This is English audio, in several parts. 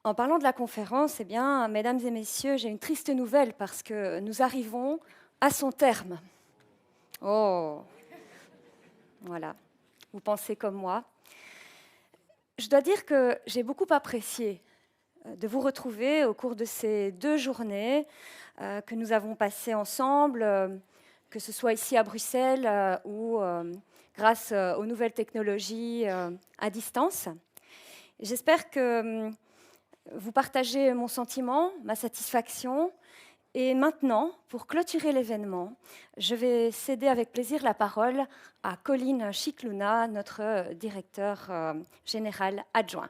En parlant de la conférence, eh bien, mesdames et messieurs, j'ai une triste nouvelle parce que nous arrivons à son terme. Oh, voilà, vous pensez comme moi. Je dois dire que j'ai beaucoup apprécié de vous retrouver au cours de ces 2 journées que nous avons passées ensemble, que ce soit ici à Bruxelles ou grâce aux nouvelles technologies à distance. J'espère que vous partagez mon sentiment, ma satisfaction. Et maintenant, pour clôturer l'événement, je vais céder avec plaisir la parole à Colin Scicluna, notre directeur général adjoint.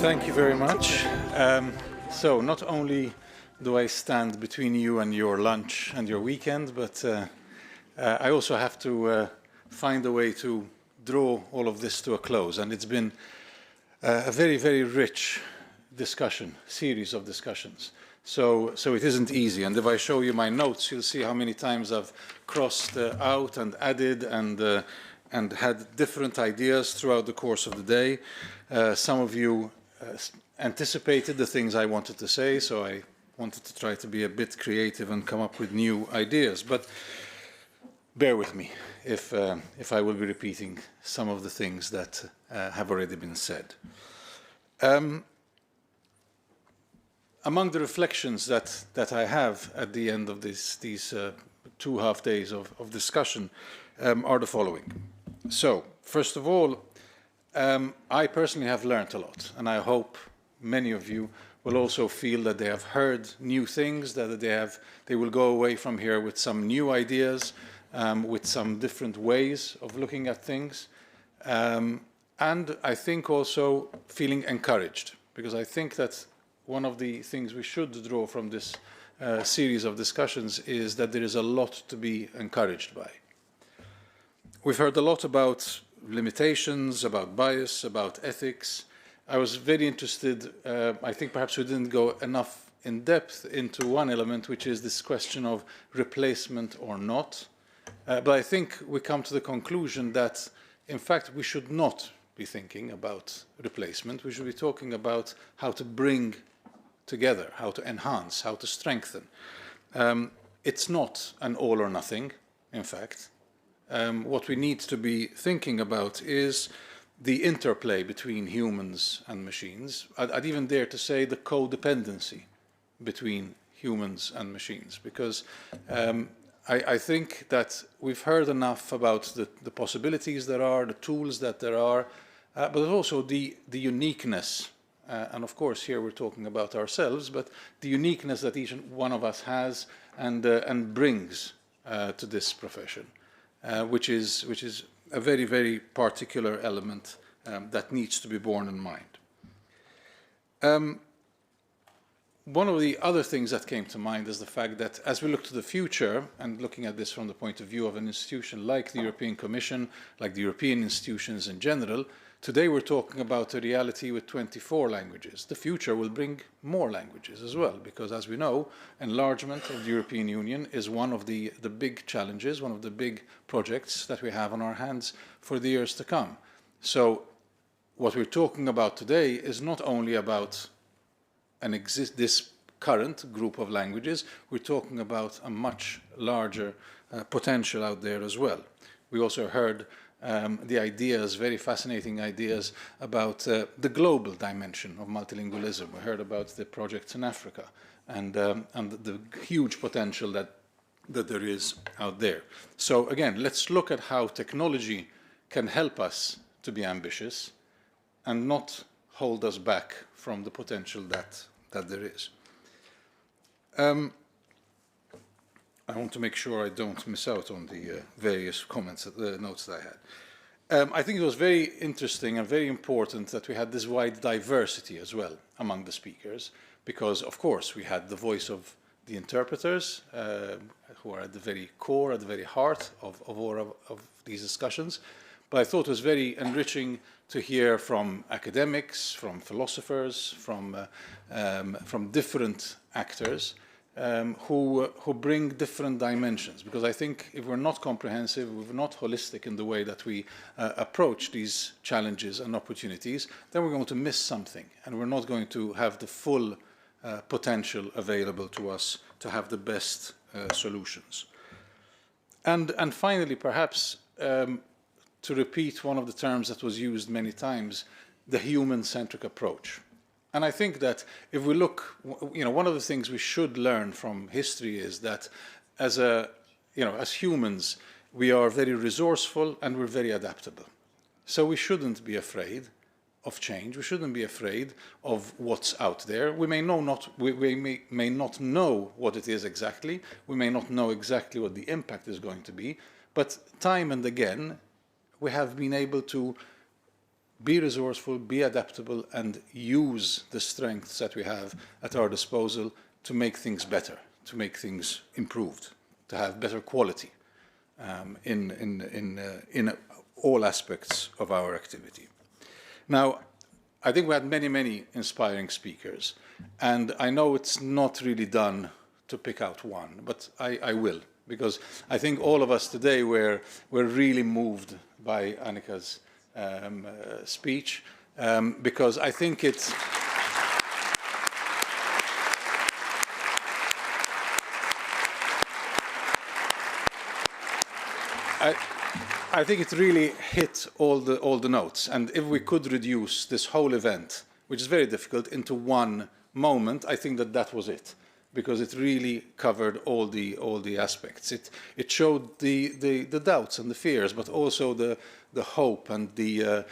Thank you very much. So not only do I stand between you and your lunch and your weekend, but I also have to find a way to draw all of this to a close. And it's been a very, very rich discussion, series of discussions. So it isn't easy. And if I show you my notes, you'll see how many times I've crossed out and added and had different ideas throughout the course of the day. Some of you anticipated the things I wanted to say, so I wanted to try to be a bit creative and come up with new ideas. But bear with me if I will be repeating some of the things that have already been said. Among the reflections that I have at the end of these 2.5 days of discussion are the following. So, first of all, I personally have learned a lot, and I hope many of you will also feel that they have heard new things, that they will go away from here with some new ideas, with some different ways of looking at things, and I think also feeling encouraged, because I think that one of the things we should draw from this series of discussions is that there is a lot to be encouraged by. We've heard a lot about limitations, about bias, about ethics. I was very interested, I think perhaps we didn't go enough in depth into one element, which is this question of replacement or not. But I think we come to the conclusion that, in fact, we should not be thinking about replacement. We should be talking about how to bring together, how to enhance, how to strengthen. It's not an all or nothing, in fact. What we need to be thinking about is the interplay between humans and machines. I'd even dare to say the codependency between humans and machines, because I think that we've heard enough about the possibilities there are, the tools that there are, but also the uniqueness. And of course, here we're talking about ourselves, but the uniqueness that each one of us has and brings to this profession, which is a very, very particular element that needs to be borne in mind. One of the other things that came to mind is the fact that as we look to the future, and looking at this from the point of view of an institution like the European Commission, like the European institutions in general, today we're talking about a reality with 24 languages. The future will bring more languages as well, because as we know, enlargement of the European Union is one of the big challenges, one of the big projects that we have on our hands for the years to come. So what we're talking about today is not only about this current group of languages, we're talking about a much larger potential out there as well. We also heard the ideas, very fascinating ideas, about the global dimension of multilingualism. We heard about the projects in Africa and the huge potential that there is out there. So again, let's look at how technology can help us to be ambitious and not hold us back from the potential that there is. I want to make sure I don't miss out on the various comments, notes that I had. I think it was very interesting and very important that we had this wide diversity as well among the speakers, because of course we had the voice of the interpreters, who are at the very core, at the very heart of all of these discussions. But I thought it was very enriching to hear from academics, from philosophers, from different actors, who bring different dimensions. Because I think if we're not comprehensive, if we're not holistic in the way that we approach these challenges and opportunities, then we're going to miss something, and we're not going to have the full potential available to us to have the best solutions. And finally, perhaps, to repeat one of the terms that was used many times, the human-centric approach. And I think that if we look, one of the things we should learn from history is that as humans, we are very resourceful and we're very adaptable. So we shouldn't be afraid of change. We shouldn't be afraid of what's out there. We may not know what it is exactly. We may not know exactly what the impact is going to be. But time and again, we have been able to be resourceful, be adaptable, and use the strengths that we have at our disposal to make things better, to make things improved, to have better quality in all aspects of our activity. Now, I think we had many, many inspiring speakers, and I know it's not really done to pick out one, but I will, because I think all of us today were really moved by Annika's speech, because I think it's I think it really hit all the notes. And if we could reduce this whole event, which is very difficult, into one moment, I think that was it, because it really covered all the aspects. It showed the doubts and the fears, but also the hope and the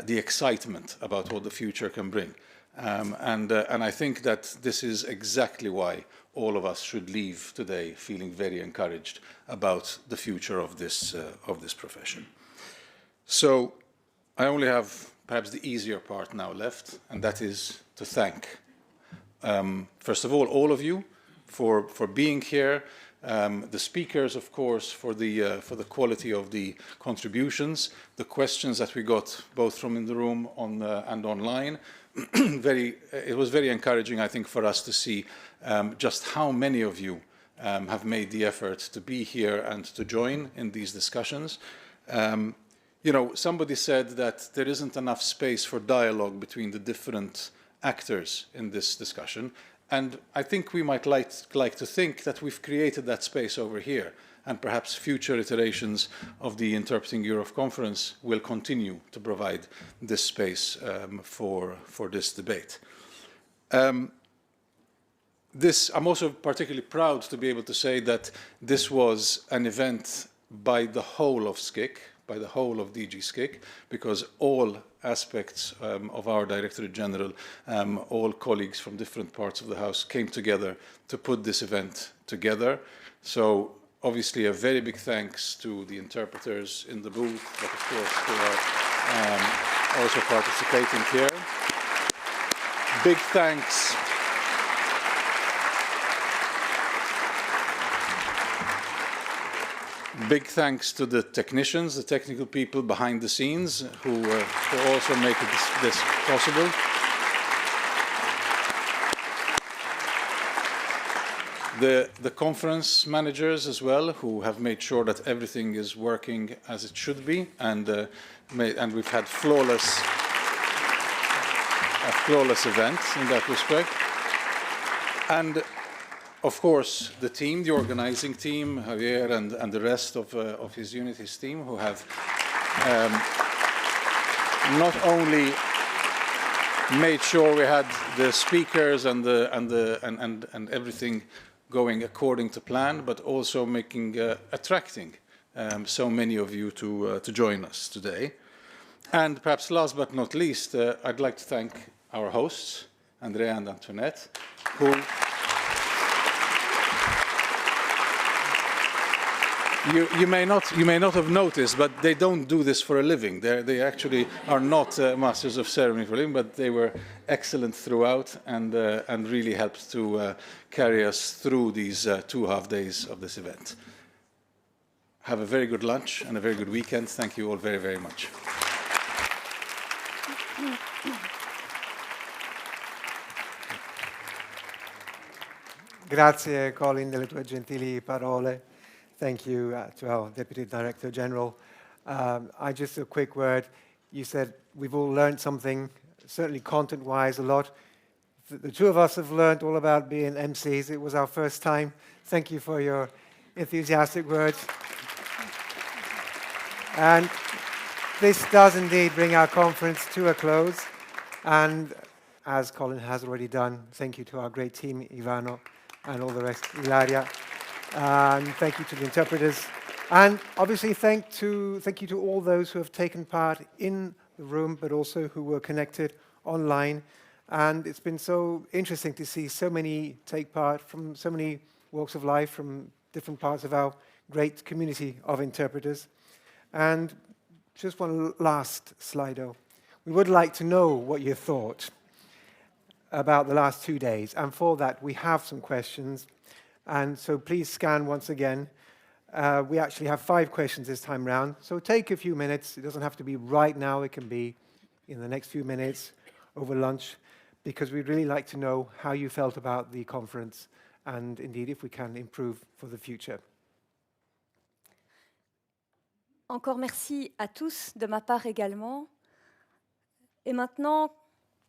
excitement about what the future can bring. And I think that this is exactly why all of us should leave today feeling very encouraged about the future of this profession. So I only have perhaps the easier part now left, and that is to thank, first of all of you for being here, the speakers, of course, for the quality of the contributions, the questions that we got both from in the room and online. It was very encouraging, I think, for us to see just how many of you have made the effort to be here and to join in these discussions. Somebody said that there isn't enough space for dialogue between the different actors in this discussion. And I think we might like to think that we've created that space over here, and perhaps future iterations of the Interpreting Europe conference will continue to provide this space for this debate. I'm also particularly proud to be able to say that this was an event by the whole of SCIC, by the whole of DG SCIC, because all aspects of our Directorate-General, all colleagues from different parts of the House came together to put this event together. So obviously a very big thanks to the interpreters in the booth, but of course who are also participating here. Big thanks. Big thanks to the technicians, the technical people behind the scenes who also make this possible. The conference managers as well, who have made sure that everything is working as it should be, and we've had a flawless event in that respect. And of course, the team, the organizing team, Javier and the rest of his unit, his team, who have not only made sure we had the speakers and everything going according to plan, but also attracting so many of you to join us today. And perhaps last but not least, I'd like to thank our hosts, Andrea and Antoinette, who you may not have noticed, but they don't do this for a living. They actually are not masters of ceremony for a living, but they were excellent throughout and really helped to carry us through these 2.5 days of this event. Have a very good lunch and a very good weekend. Thank you all very, very much. Grazie Colin delle tue gentili parole. Thank you to our Deputy Director-General. I just a quick word. You said we've all learned something, certainly content-wise a lot. The two of us have learned all about being MCs. It was our first time. Thank you for your enthusiastic words. And this does indeed bring our conference to a close. And as Colin has already done, thank you to our great team, Ivano, and all the rest, Ilaria. And thank you to the interpreters. And obviously, thank you to all those who have taken part in the room, but also who were connected online. And it's been so interesting to see so many take part from so many walks of life, from different parts of our great community of interpreters. And just one last Slido. We would like to know what you thought about the last 2 days. And for that, we have some questions. And so please scan once again. We actually have 5 questions this time round. So take a few minutes. It doesn't have to be right now. It can be in the next few minutes over lunch, because we'd really like to know how you felt about the conference and indeed if we can improve for the future. Encore merci à tous, de ma part également. Et maintenant,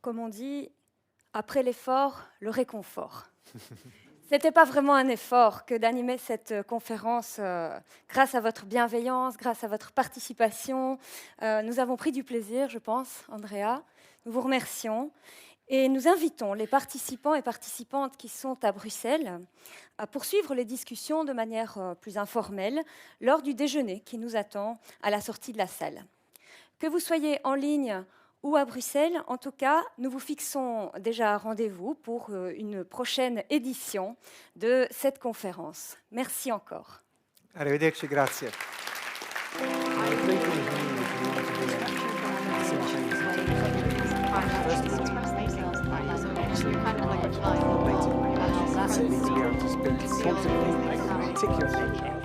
comme on dit, après l'effort, le réconfort. Ce n'était pas vraiment un effort que d'animer cette conférence grâce à votre bienveillance, grâce à votre participation. Nous avons pris du plaisir, je pense, Andrea. Nous vous remercions. Et nous invitons les participants et participantes qui sont à Bruxelles à poursuivre les discussions de manière plus informelle lors du déjeuner qui nous attend à la sortie de la salle. Que vous soyez en ligne ou à Bruxelles, en tout cas, nous vous fixons déjà un rendez-vous pour une prochaine édition de cette conférence. Merci encore. Arrivederci, grazie. Particularly